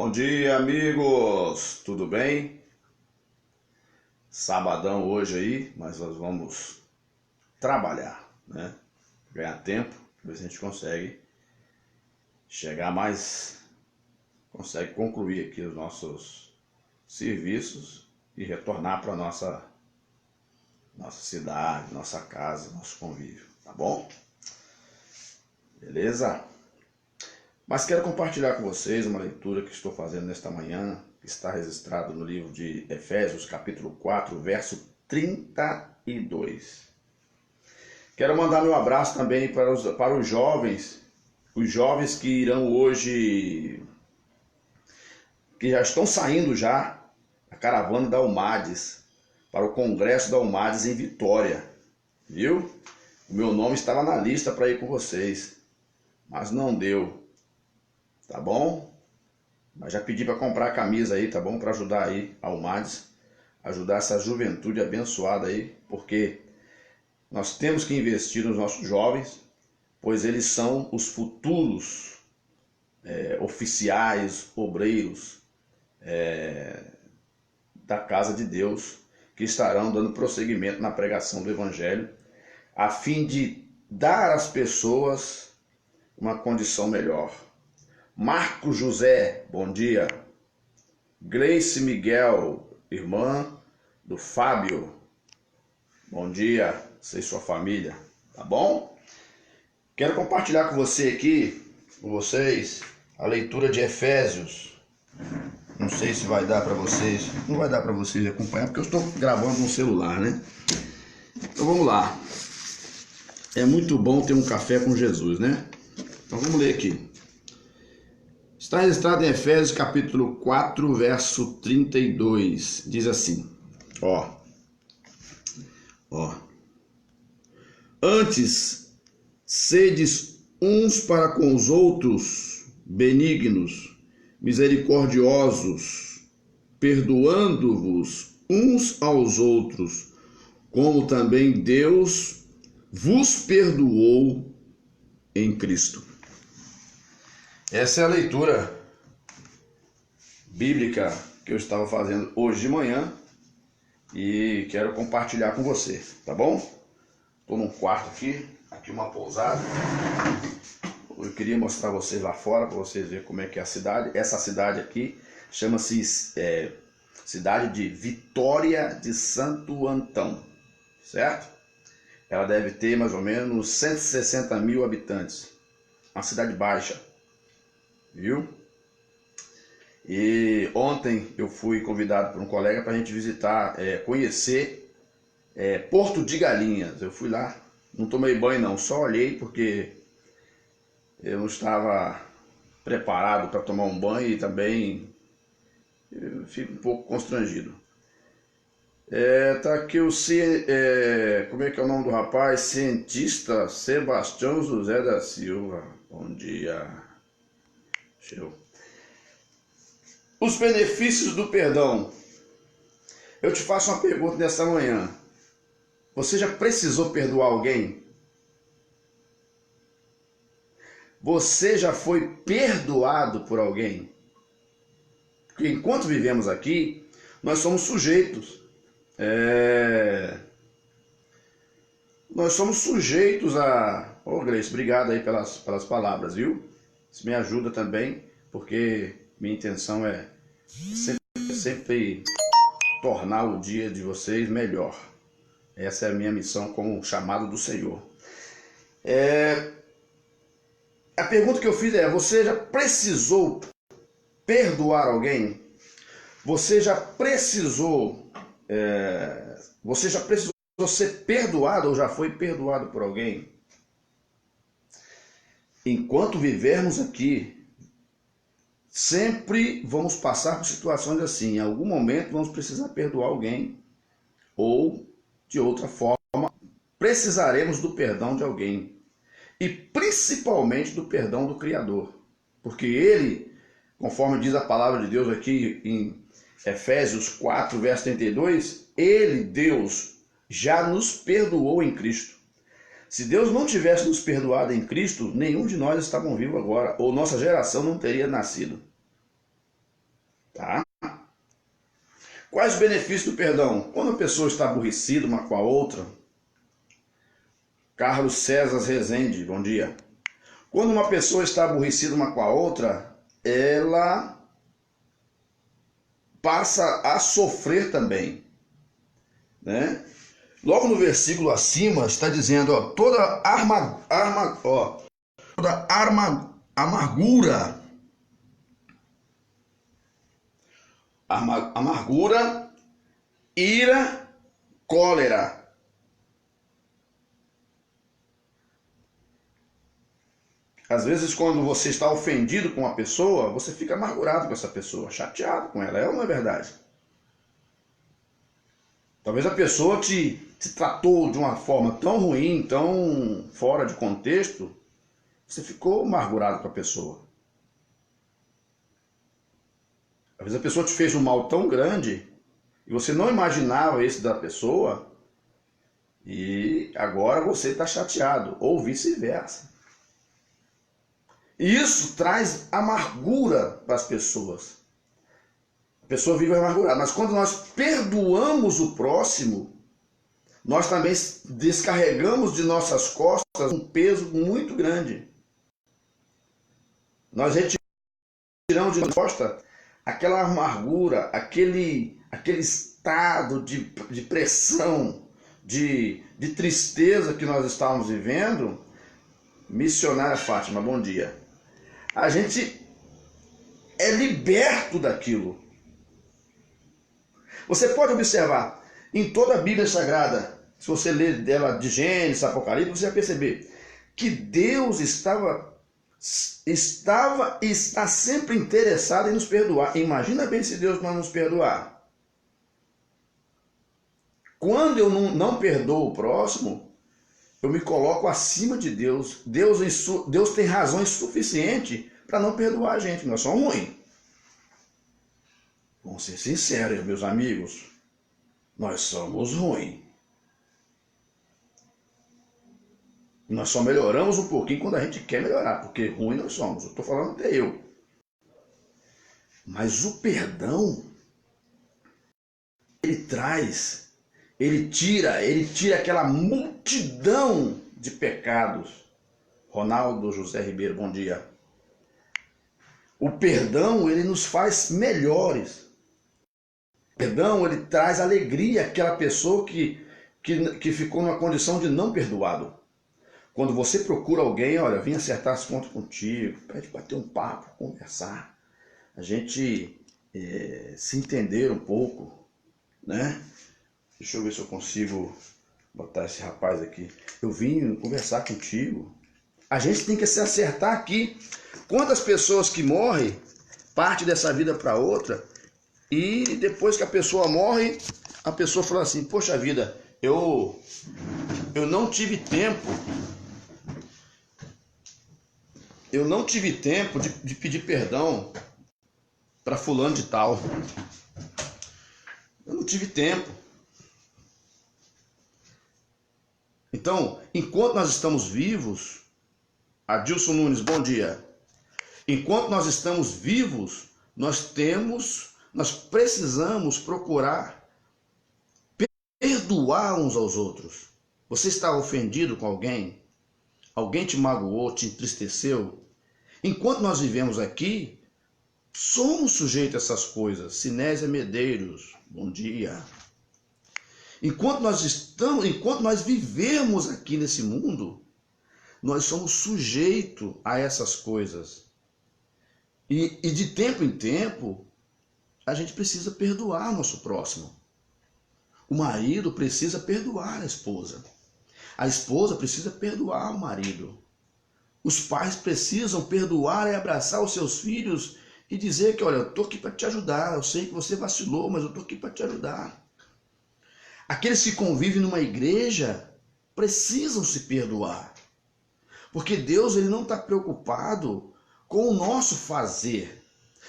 Bom dia, amigos! Tudo bem? Sabadão hoje aí, mas nós vamos trabalhar, né? Ganhar tempo, ver se a gente consegue chegar mais, consegue concluir aqui os nossos serviços e retornar para nossa cidade, nossa casa, nosso convívio, tá bom? Beleza? Mas quero compartilhar com vocês uma leitura que estou fazendo nesta manhã, que está registrado no livro de Efésios, capítulo 4, verso 32. Quero mandar meu abraço também para os jovens que irão hoje, que já estão saindo já, a caravana da UMADES, para o congresso da UMADES em Vitória, viu? O meu nome estava na lista para ir com vocês, mas não deu. Tá bom? Mas já pedi para comprar a camisa aí, tá bom? Para ajudar aí a UMADES, ajudar essa juventude abençoada aí, porque nós temos que investir nos nossos jovens, pois eles são os futuros oficiais, obreiros da casa de Deus, que estarão dando prosseguimento na pregação do Evangelho, a fim de dar às pessoas uma condição melhor. Marco José, bom dia. Gleice Miguel, irmã do Fábio, bom dia, você e sua família, tá bom? Quero compartilhar com vocês, a leitura de Efésios. Não sei se vai dar para vocês, não vai dar para vocês acompanhar, porque eu estou gravando no celular, né? Então vamos lá. É muito bom ter um café com Jesus, né? Então vamos ler aqui. Está registrado em Efésios capítulo 4, verso 32. Diz assim, ó. Antes, sedes uns para com os outros benignos, misericordiosos, perdoando-vos uns aos outros, como também Deus vos perdoou em Cristo. Essa é a leitura bíblica que eu estava fazendo hoje de manhã e quero compartilhar com você, tá bom? Estou num quarto aqui uma pousada. Eu queria mostrar vocês lá fora para vocês verem como é que é a cidade. Essa cidade aqui chama-se cidade de Vitória de Santo Antão, certo? Ela deve ter mais ou menos 160 mil habitantes, uma cidade baixa. Viu? E ontem eu fui convidado por um colega para a gente visitar, conhecer Porto de Galinhas. Eu fui lá, não tomei banho não, só olhei porque eu não estava preparado para tomar um banho e também eu fico um pouco constrangido. Tá aqui como é que é o nome do rapaz? Cientista Sebastião José da Silva. Bom dia. Show. Os benefícios do perdão. Eu te faço uma pergunta nessa manhã. Você já precisou perdoar alguém? Você já foi perdoado por alguém? Porque enquanto vivemos aqui, nós somos sujeitos. Nós somos sujeitos a... Ô, Grace, obrigado aí pelas palavras, viu? Isso me ajuda também, porque minha intenção é sempre tornar o dia de vocês melhor. Essa é a minha missão como chamado do Senhor. A pergunta que eu fiz você já precisou perdoar alguém? Você já precisou ser perdoado ou já foi perdoado por alguém? Enquanto vivermos aqui, sempre vamos passar por situações assim. Em algum momento vamos precisar perdoar alguém ou, de outra forma, precisaremos do perdão de alguém. E principalmente do perdão do Criador. Porque Ele, conforme diz a palavra de Deus aqui em Efésios 4, verso 32, Ele, Deus, já nos perdoou em Cristo. Se Deus não tivesse nos perdoado em Cristo, nenhum de nós estavam vivos agora, ou nossa geração não teria nascido. Tá? Quais os benefícios do perdão? Quando a pessoa está aborrecida uma com a outra. Carlos César Rezende, bom dia. Quando uma pessoa está aborrecida uma com a outra, ela passa a sofrer também, né? Logo no versículo acima está dizendo, ó, toda amargura, ira, cólera. Às vezes, quando você está ofendido com uma pessoa, você fica amargurado com essa pessoa, chateado com ela. É ou não é verdade? Talvez a pessoa te tratou de uma forma tão ruim, tão fora de contexto, você ficou amargurado com a pessoa. Às vezes a pessoa te fez um mal tão grande e você não imaginava esse da pessoa e agora você está chateado, ou vice-versa. Isso traz amargura para as pessoas. A pessoa vive amargurada. Mas quando nós perdoamos o próximo, nós também descarregamos de nossas costas um peso muito grande. Nós retiramos de nossa costa aquela amargura, aquele estado de pressão, de tristeza que nós estávamos vivendo. Missionária Fátima, bom dia. A gente é liberto daquilo. Você pode observar, em toda a Bíblia Sagrada, se você ler dela de Gênesis, Apocalipse, você vai perceber que Deus estava e está sempre interessado em nos perdoar. Imagina bem se Deus não nos perdoar. Quando eu não perdoo o próximo, eu me coloco acima de Deus. Deus tem razões suficientes para não perdoar a gente. Nós somos ruins. Vamos ser sinceros, meus amigos. Nós somos ruins. Nós só melhoramos um pouquinho quando a gente quer melhorar, porque ruim nós somos. Eu estou falando até eu. Mas o perdão, ele tira aquela multidão de pecados. Ronaldo José Ribeiro, bom dia. O perdão, ele nos faz melhores. O perdão, ele traz alegria àquela pessoa que ficou numa condição de não perdoado. Quando você procura alguém, olha, vem acertar as contas contigo, pede para ter um papo, conversar, a gente se entender um pouco, né? Deixa eu ver se eu consigo botar esse rapaz aqui. Eu vim conversar contigo. A gente tem que se acertar aqui. Quantas pessoas que morrem, parte dessa vida para outra, e depois que a pessoa morre, a pessoa fala assim, poxa vida, eu não tive tempo. Eu não tive tempo de pedir perdão para fulano de tal. Eu não tive tempo. Então, enquanto nós estamos vivos, Adilson Nunes, bom dia. Enquanto nós estamos vivos, nós precisamos procurar perdoar uns aos outros. Você está ofendido com alguém? Alguém te magoou, te entristeceu? Enquanto nós vivemos aqui, somos sujeitos a essas coisas. Sinésia Medeiros, bom dia. Enquanto nós vivemos aqui nesse mundo, nós somos sujeitos a essas coisas. E de tempo em tempo, a gente precisa perdoar nosso próximo. O marido precisa perdoar a esposa. A esposa precisa perdoar o marido. Os pais precisam perdoar e abraçar os seus filhos e dizer que, olha, eu estou aqui para te ajudar. Eu sei que você vacilou, mas eu estou aqui para te ajudar. Aqueles que convivem numa igreja precisam se perdoar. Porque Deus, ele não está preocupado com o nosso fazer.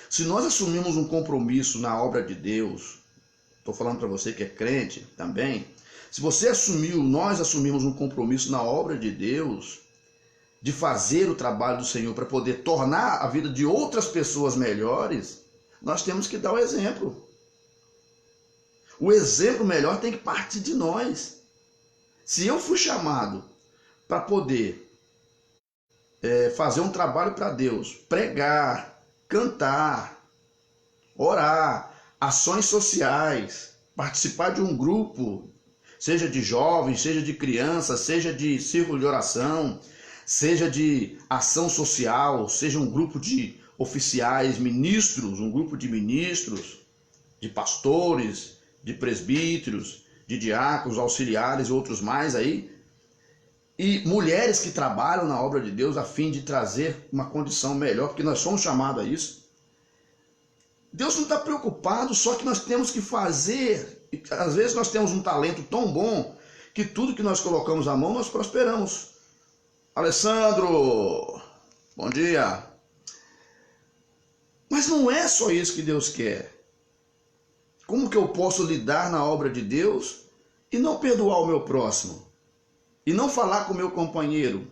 Se nós assumimos um compromisso na obra de Deus, estou falando para você que é crente também, se nós assumimos um compromisso na obra de Deus, de fazer o trabalho do Senhor para poder tornar a vida de outras pessoas melhores, nós temos que dar o exemplo. O exemplo melhor tem que partir de nós. Se eu fui chamado para poder fazer um trabalho para Deus, pregar, cantar, orar, ações sociais, participar de um grupo, seja de jovens, seja de crianças, seja de círculo de oração, seja de ação social, seja um grupo de oficiais, ministros, um grupo de ministros, de pastores, de presbíteros, de diáconos, auxiliares e outros mais aí, e mulheres que trabalham na obra de Deus a fim de trazer uma condição melhor, porque nós somos chamados a isso. Deus não está preocupado, só que nós temos que fazer. Às vezes nós temos um talento tão bom que tudo que nós colocamos à mão nós prosperamos. Alessandro, bom dia. Mas não é só isso que Deus quer. Como que eu posso lidar na obra de Deus e não perdoar o meu próximo? E não falar com o meu companheiro?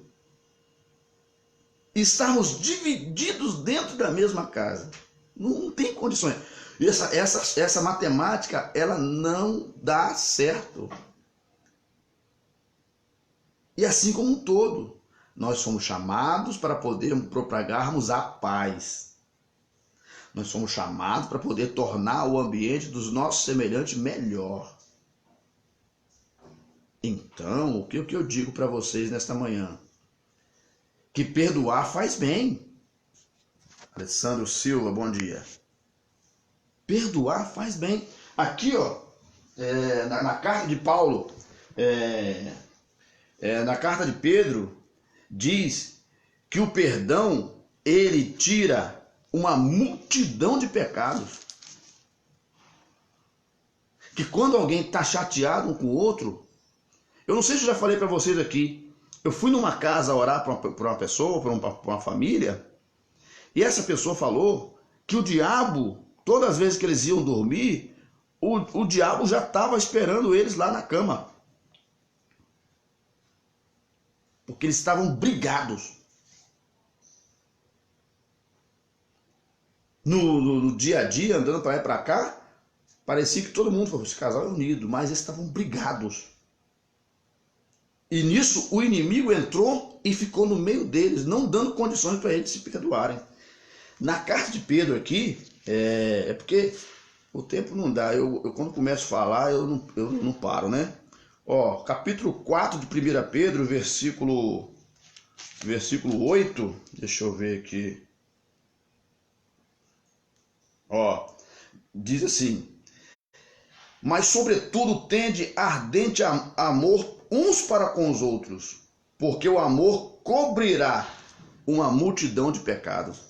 E estarmos divididos dentro da mesma casa. Não tem condições. Essa matemática, ela não dá certo. E assim como um todo, nós somos chamados para poder propagarmos a paz. Nós somos chamados para poder tornar o ambiente dos nossos semelhantes melhor. Então, o que eu digo para vocês nesta manhã? Que perdoar faz bem. Alessandro Silva, bom dia. Perdoar faz bem. Aqui, ó, na carta de Paulo, na carta de Pedro, diz que o perdão, ele tira uma multidão de pecados. Que quando alguém está chateado um com o outro, eu não sei se eu já falei para vocês aqui, eu fui numa casa orar para uma pessoa, para uma família, e essa pessoa falou que o diabo, todas as vezes que eles iam dormir, o diabo já estava esperando eles lá na cama. Porque eles estavam brigados. No dia a dia, andando para lá e para cá, parecia que todo mundo, esse casal é unido, mas eles estavam brigados. E nisso o inimigo entrou e ficou no meio deles, não dando condições para eles se perdoarem. Na carta de Pedro aqui, é porque o tempo não dá, eu quando começo a falar, eu não paro, né? Ó, capítulo 4 de 1 Pedro, versículo 8, deixa eu ver aqui. Ó, diz assim: mas sobretudo tende ardente amor uns para com os outros, porque o amor cobrirá uma multidão de pecados.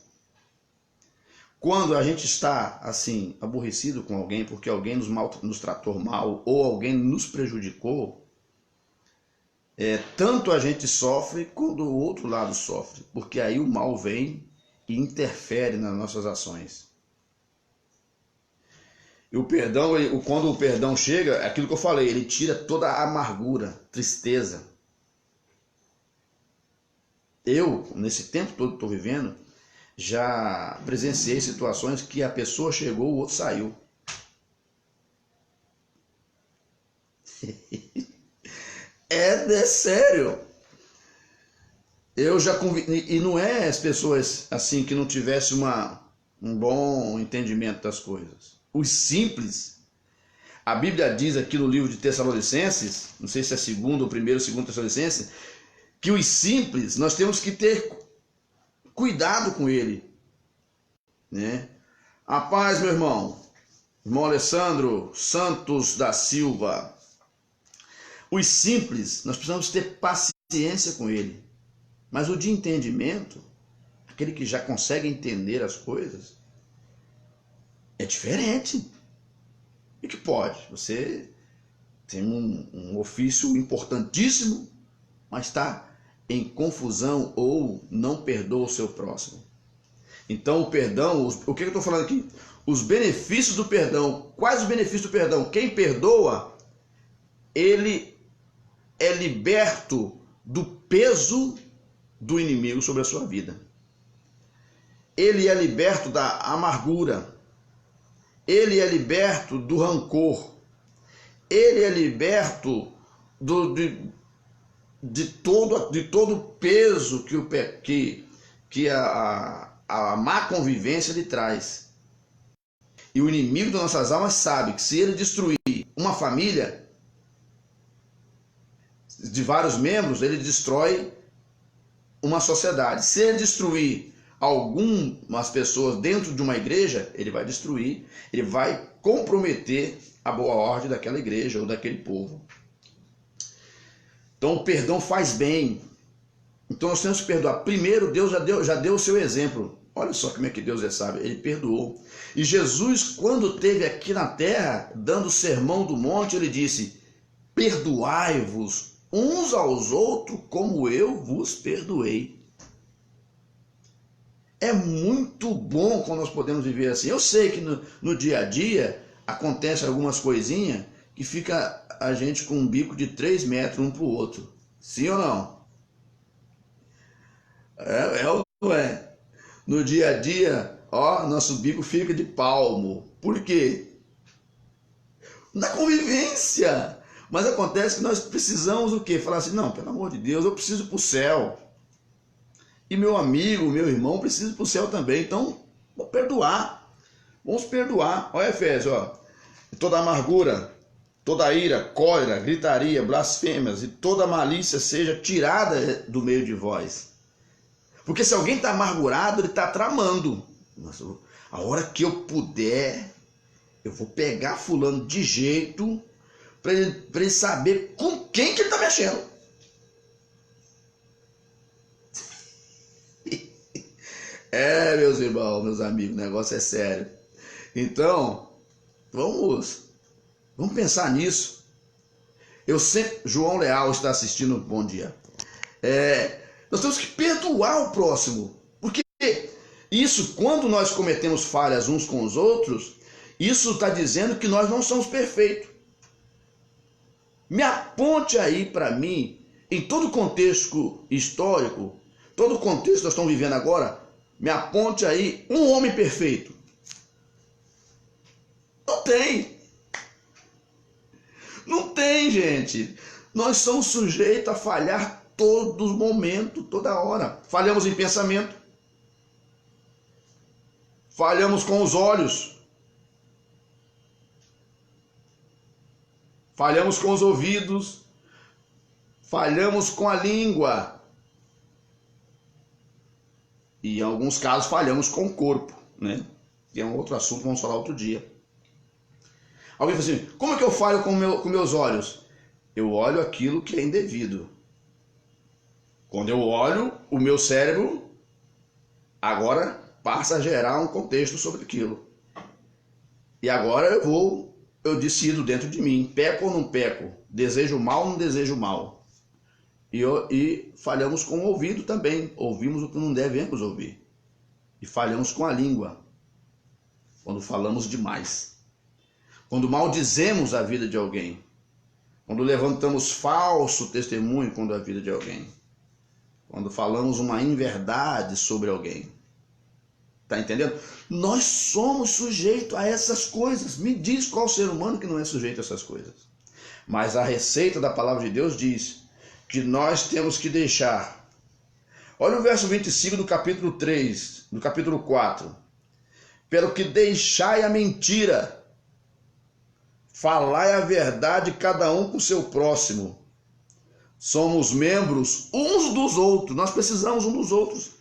Quando a gente está assim aborrecido com alguém porque alguém nos tratou mal ou alguém nos prejudicou, tanto a gente sofre quanto o outro lado sofre, porque aí o mal vem e interfere nas nossas ações. E o perdão, quando o perdão chega, é aquilo que eu falei, ele tira toda a amargura, tristeza. Eu, nesse tempo todo que estou vivendo, já presenciei situações que a pessoa chegou, o outro saiu. É sério. Eu já convivi, e não é as pessoas assim que não tivessem um bom entendimento das coisas. Os simples. A Bíblia diz aqui no livro de Tessalonicenses, não sei se é segundo ou primeiro, segundo Tessalonicenses, que os simples, nós temos que ter cuidado com ele, né? A paz, meu irmão Alessandro Santos da Silva. Os simples, nós precisamos ter paciência com ele, mas o de entendimento, aquele que já consegue entender as coisas, é diferente. E que pode, você tem um ofício importantíssimo, mas está em confusão ou não perdoa o seu próximo. Então o perdão, o que eu estou falando aqui? Os benefícios do perdão. Quais os benefícios do perdão? Quem perdoa, ele é liberto do peso do inimigo sobre a sua vida. Ele é liberto da amargura. ele é liberto do rancor, ele é liberto de todo o peso que a má convivência lhe traz. E o inimigo das nossas almas sabe que se ele destruir uma família de vários membros, ele destrói uma sociedade. Se ele destruir algumas pessoas dentro de uma igreja, ele vai destruir, ele vai comprometer a boa ordem daquela igreja ou daquele povo. Então o perdão faz bem. Então nós temos que perdoar. Primeiro, Deus já deu o seu exemplo. Olha só como é que Deus é sábio. Ele perdoou. E Jesus, quando esteve aqui na terra, dando o sermão do monte, ele disse: perdoai-vos uns aos outros como eu vos perdoei. É muito bom quando nós podemos viver assim. Eu sei que no dia a dia acontecem algumas coisinhas que fica a gente com um bico de 3 metros um para o outro. Sim ou não? É ou não é? No dia a dia, nosso bico fica de palmo. Por quê? Na convivência. Mas acontece que nós precisamos o quê? Falar assim, não, pelo amor de Deus, eu preciso ir para o céu. E meu amigo, meu irmão precisa ir para o céu também. Então, vou perdoar. Vamos perdoar. Olha Efésios, toda amargura, toda ira, cólera, gritaria, blasfêmias e toda malícia seja tirada do meio de vós. Porque se alguém está amargurado, ele está tramando. Nossa, a hora que eu puder, eu vou pegar fulano de jeito para ele saber com quem que ele está mexendo. Meus irmãos, meus amigos, o negócio é sério. Então, vamos pensar nisso. João Leal está assistindo, bom dia. Nós temos que perdoar o próximo. Porque isso, quando nós cometemos falhas uns com os outros, isso está dizendo que nós não somos perfeitos. Me aponte aí para mim, em todo o contexto histórico, todo o contexto que nós estamos vivendo agora, me aponte aí um homem perfeito. Não tem. Não tem, gente. Nós somos sujeitos a falhar todo momento, toda hora. Falhamos em pensamento. Falhamos com os olhos. Falhamos com os ouvidos. Falhamos com a língua. E em alguns casos falhamos com o corpo, né? Que é um outro assunto, vamos falar outro dia. Alguém fala assim, como é que eu falho com meus olhos? Eu olho aquilo que é indevido. Quando eu olho, o meu cérebro agora passa a gerar um contexto sobre aquilo. E agora eu decido dentro de mim, peco ou não peco, desejo mal ou não desejo mal. E falhamos com o ouvido também, ouvimos o que não devemos ouvir. E falhamos com a língua, quando falamos demais. Quando maldizemos a vida de alguém. Quando levantamos falso testemunho contra a vida de alguém. Quando falamos uma inverdade sobre alguém. Está entendendo? Nós somos sujeitos a essas coisas. Me diz qual ser humano que não é sujeito a essas coisas. Mas a receita da palavra de Deus diz que nós temos que deixar. Olha o verso 25 do capítulo 3, do capítulo 4. Pelo que deixai a mentira, falai a verdade cada um com o seu próximo. Somos membros uns dos outros, nós precisamos uns dos outros.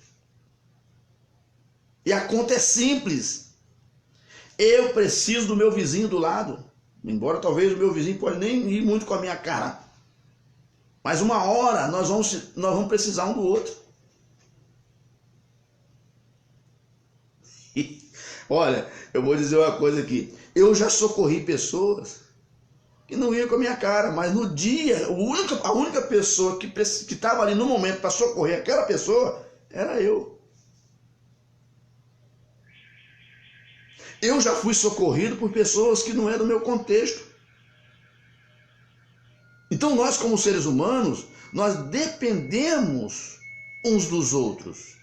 E a conta é simples. Eu preciso do meu vizinho do lado. Embora talvez o meu vizinho pode nem ir muito com a minha cara. Mas uma hora nós vamos precisar um do outro. Olha, eu vou dizer uma coisa aqui. Eu já socorri pessoas que não iam com a minha cara, mas no dia, a única pessoa que estava ali no momento para socorrer aquela pessoa era eu. Eu já fui socorrido por pessoas que não eram do meu contexto. Então nós, como seres humanos, nós dependemos uns dos outros.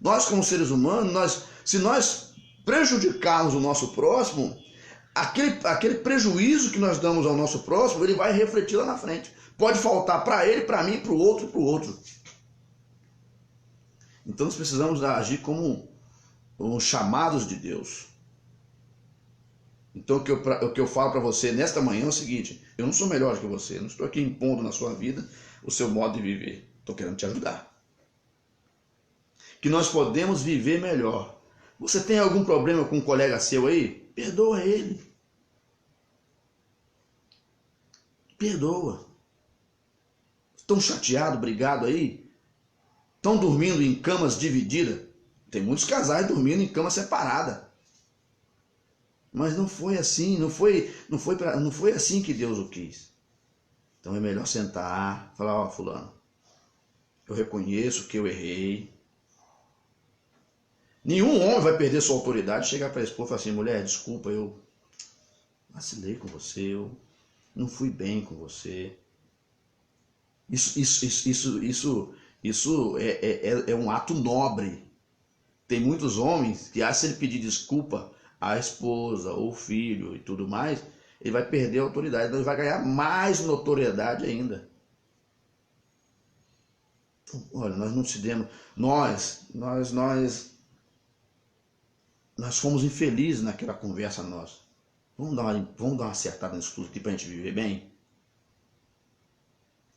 Nós, como seres humanos, se nós prejudicarmos o nosso próximo, aquele prejuízo que nós damos ao nosso próximo, ele vai refletir lá na frente. Pode faltar para ele, para mim, para o outro e para o outro. Então nós precisamos agir como os chamados de Deus. Então o que eu falo para você nesta manhã é o seguinte: eu não sou melhor que você, não estou aqui impondo na sua vida o seu modo de viver. Estou querendo te ajudar. Que nós podemos viver melhor. Você tem algum problema com um colega seu aí? Perdoa ele. Perdoa. Estão chateados, brigados aí? Estão dormindo em camas divididas? Tem muitos casais dormindo em cama separada. Mas não foi assim, não foi assim que Deus o quis. Então é melhor sentar, falar: ó, fulano, eu reconheço que eu errei. Nenhum homem vai perder sua autoridade, chegar para a esposa e falar assim: mulher, desculpa, eu vacilei com você, eu não fui bem com você. Isso é um ato nobre. Tem muitos homens que acham que se ele pedir desculpa à esposa ou filho e tudo mais, ele vai perder a autoridade, então ele vai ganhar mais notoriedade ainda. Então, olha, nós não se demos, nós fomos infelizes naquela conversa nossa. Vamos dar uma acertada nisso tudo aqui para a gente viver bem?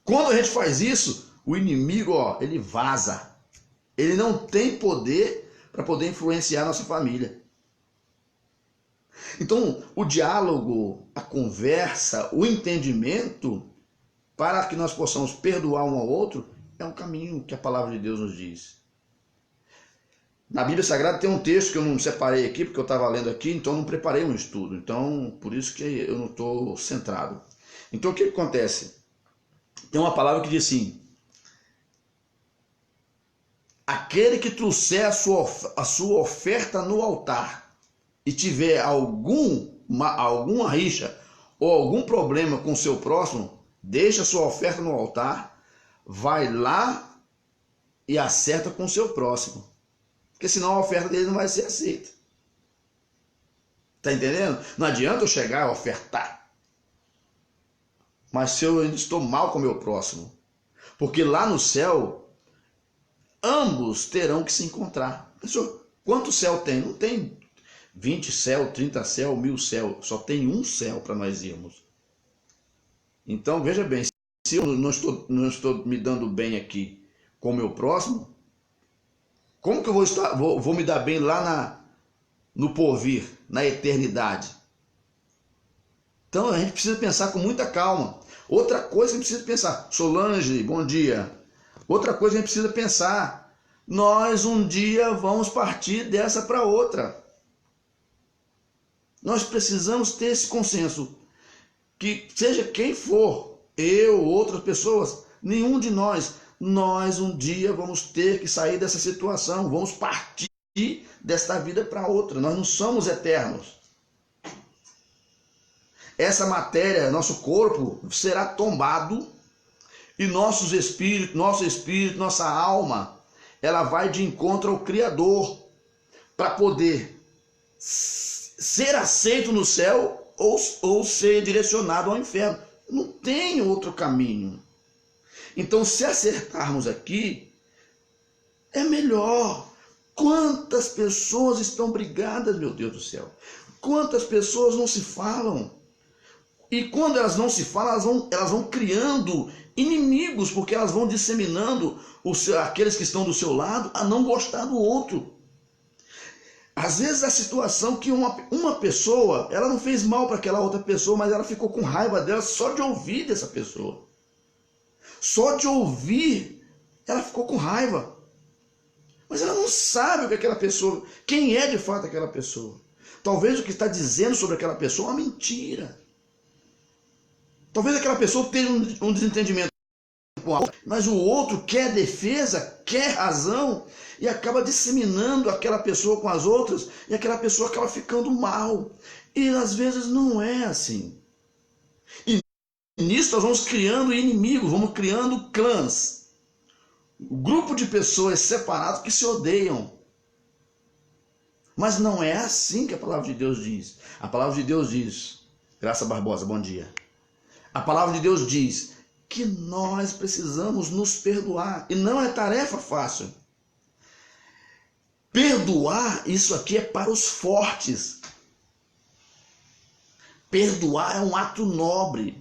Quando a gente faz isso, o inimigo, ó, ele vaza. Ele não tem poder para poder influenciar a nossa família. Então, o diálogo, a conversa, o entendimento, para que nós possamos perdoar um ao outro, é um caminho que a palavra de Deus nos diz. Na Bíblia Sagrada tem um texto que eu não separei aqui, porque eu estava lendo aqui, então não preparei um estudo. Então, por isso que eu não estou centrado. Então, o que acontece? Tem uma palavra que diz assim: aquele que trouxer a sua oferta no altar e tiver alguma rixa ou algum problema com o seu próximo, deixa a sua oferta no altar, vai lá e acerta com o seu próximo. Porque senão a oferta dele não vai ser aceita. Está entendendo? Não adianta eu chegar a ofertar. Mas se eu ainda estou mal com o meu próximo, porque lá no céu, ambos terão que se encontrar. Pessoal, quanto céu tem? Não tem 20 céu, 30 céu, 1000 céu. Só tem um céu para nós irmos. Então, veja bem, se eu não estou me dando bem aqui com o meu próximo, como que eu vou me dar bem lá no porvir, na eternidade? Então, a gente precisa pensar com muita calma. Outra coisa que a gente precisa pensar: Solange, bom dia. Outra coisa que a gente precisa pensar: nós um dia vamos partir dessa para outra. Nós precisamos ter esse consenso, que seja quem for, eu, outras pessoas, nenhum de nós um dia vamos ter que sair dessa situação, vamos partir desta vida para outra. Nós não somos eternos. Essa matéria, nosso corpo, será tombado e nosso espírito, nossa alma, ela vai de encontro ao Criador para poder ser aceito no céu ou ser direcionado ao inferno. Não tem outro caminho. Então, se acertarmos aqui, é melhor. Quantas pessoas estão brigadas, meu Deus do céu? Quantas pessoas não se falam? E quando elas não se falam, elas vão criando inimigos, porque elas vão disseminando aqueles que estão do seu lado a não gostar do outro. Às vezes a situação que uma pessoa, ela não fez mal para aquela outra pessoa, mas ela ficou com raiva dela só de ouvir dessa pessoa. Só de ouvir, ela ficou com raiva. Mas ela não sabe o que aquela pessoa, quem é de fato aquela pessoa. Talvez o que está dizendo sobre aquela pessoa é uma mentira. Talvez aquela pessoa tenha um desentendimento com a outra, mas o outro quer defesa, quer razão, e acaba disseminando aquela pessoa com as outras, e aquela pessoa acaba ficando mal. E às vezes não é assim. E nisso nós vamos criando inimigos, vamos criando clãs. Um grupo de pessoas separadas que se odeiam. Mas não é assim que a palavra de Deus diz. A palavra de Deus diz, Graça Barbosa, bom dia. A palavra de Deus diz que nós precisamos nos perdoar. E não é tarefa fácil. Perdoar, isso aqui é para os fortes. Perdoar é um ato nobre.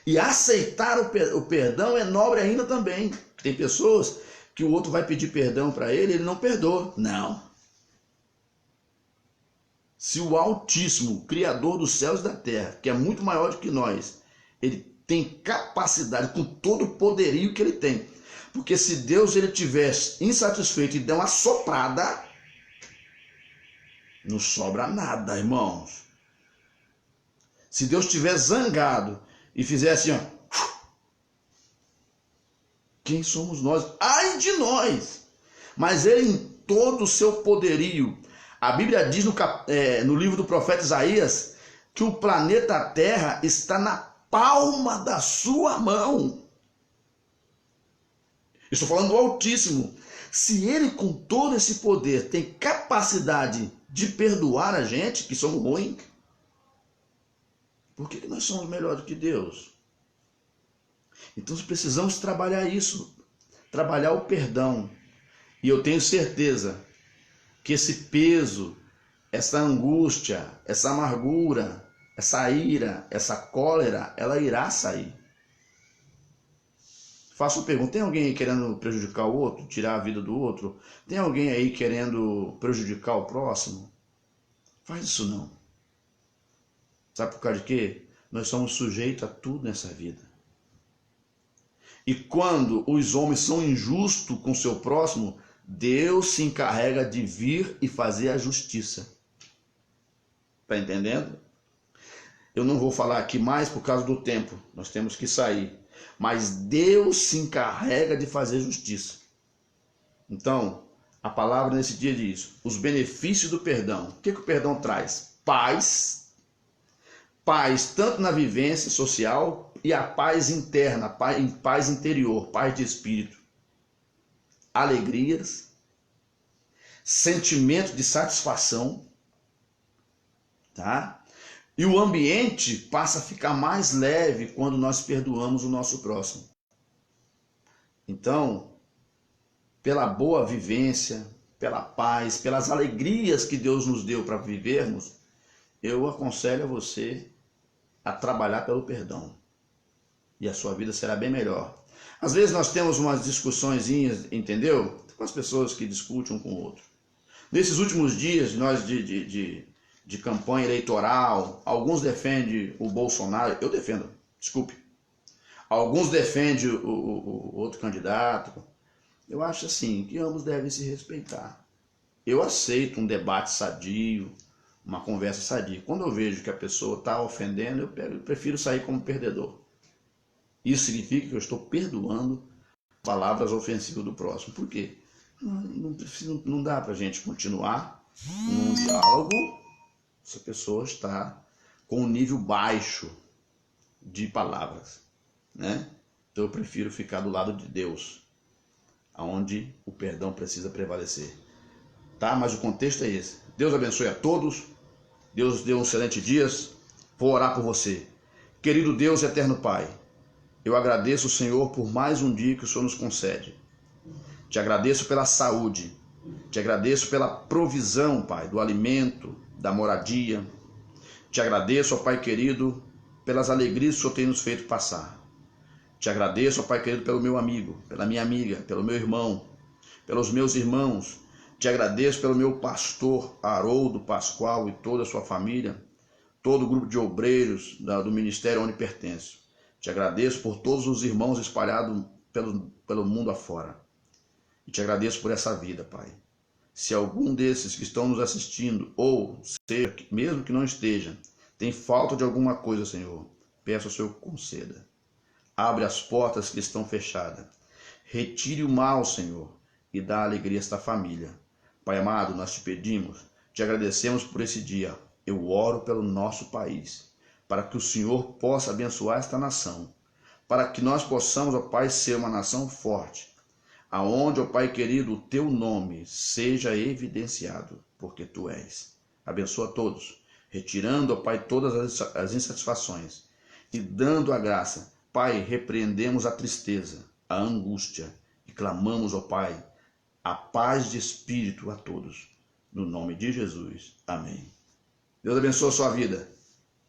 E aceitar o perdão é nobre ainda também. Tem pessoas que o outro vai pedir perdão para ele não perdoa. Não. Se o Altíssimo, Criador dos céus e da terra, que é muito maior do que nós, ele tem capacidade, com todo o poderio que ele tem. Porque se Deus ele tivesse insatisfeito e der uma soprada, não sobra nada, irmãos. Se Deus estiver zangado e fizer assim, ó, quem somos nós? Ai de nós! Mas ele, em todo o seu poderio, a Bíblia diz no livro do profeta Isaías que o planeta Terra está na palma da sua mão. Estou falando do Altíssimo. Se ele, com todo esse poder, tem capacidade de perdoar a gente, que somos ruins, por que nós somos melhor do que Deus? Então precisamos trabalhar isso, trabalhar o perdão. E eu tenho certeza que esse peso, essa angústia, essa amargura, essa ira, essa cólera, ela irá sair. Faço uma pergunta, tem alguém aí querendo prejudicar o outro, tirar a vida do outro? Tem alguém aí querendo prejudicar o próximo? Faz isso não. Sabe por causa de quê? Nós somos sujeitos a tudo nessa vida. E quando os homens são injustos com o seu próximo, Deus se encarrega de vir e fazer a justiça. Está entendendo? Eu não vou falar aqui mais por causa do tempo. Nós temos que sair. Mas Deus se encarrega de fazer justiça. Então, a palavra nesse dia diz, os benefícios do perdão. O que o perdão traz? Paz. Paz tanto na vivência social e a paz interna, paz interior, paz de espírito. Alegrias, sentimento de satisfação, tá? E o ambiente passa a ficar mais leve quando nós perdoamos o nosso próximo. Então, pela boa vivência, pela paz, pelas alegrias que Deus nos deu para vivermos, eu aconselho a você a trabalhar pelo perdão. E a sua vida será bem melhor. Às vezes nós temos umas discussõezinhas, entendeu? Com as pessoas que discutem um com o outro. Nesses últimos dias, nós de campanha eleitoral, alguns defendem o Bolsonaro, eu defendo, desculpe. Alguns defendem o outro candidato. Eu acho assim, que ambos devem se respeitar. Eu aceito um debate sadio, uma conversa sadia. Quando eu vejo que a pessoa está ofendendo, eu prefiro sair como perdedor. Isso significa que eu estou perdoando palavras ofensivas do próximo. Por quê? Não dá para a gente continuar num diálogo se a pessoa está com um nível baixo de palavras, né? Então eu prefiro ficar do lado de Deus, onde o perdão precisa prevalecer. Tá? Mas o contexto é esse. Deus abençoe a todos. Deus dê um excelente dia. Vou orar por você. Querido Deus e eterno Pai, eu agradeço o Senhor por mais um dia que o Senhor nos concede. Te agradeço pela saúde. Te agradeço pela provisão, Pai, do alimento, da moradia. Te agradeço, ó Pai querido, pelas alegrias que o Senhor tem nos feito passar. Te agradeço, ó Pai querido, pelo meu amigo, pela minha amiga, pelo meu irmão, pelos meus irmãos. Te agradeço pelo meu pastor Haroldo Pascoal e toda a sua família, todo o grupo de obreiros do ministério onde pertenço. Te agradeço por todos os irmãos espalhados pelo mundo afora. E te agradeço por essa vida, Pai. Se algum desses que estão nos assistindo, ou seja, mesmo que não esteja, tem falta de alguma coisa, Senhor, peço ao Senhor que conceda. Abre as portas que estão fechadas. Retire o mal, Senhor, e dá alegria a esta família. Pai amado, nós te pedimos, te agradecemos por esse dia. Eu oro pelo nosso país, para que o Senhor possa abençoar esta nação, para que nós possamos, ó Pai, ser uma nação forte, aonde, ó Pai querido, o teu nome seja evidenciado, porque tu és. Abençoa todos, retirando, ó Pai, todas as insatisfações e dando a graça. Pai, repreendemos a tristeza, a angústia e clamamos, ó Pai, a paz de espírito a todos. No nome de Jesus. Amém. Deus abençoe a sua vida.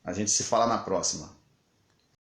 A gente se fala na próxima.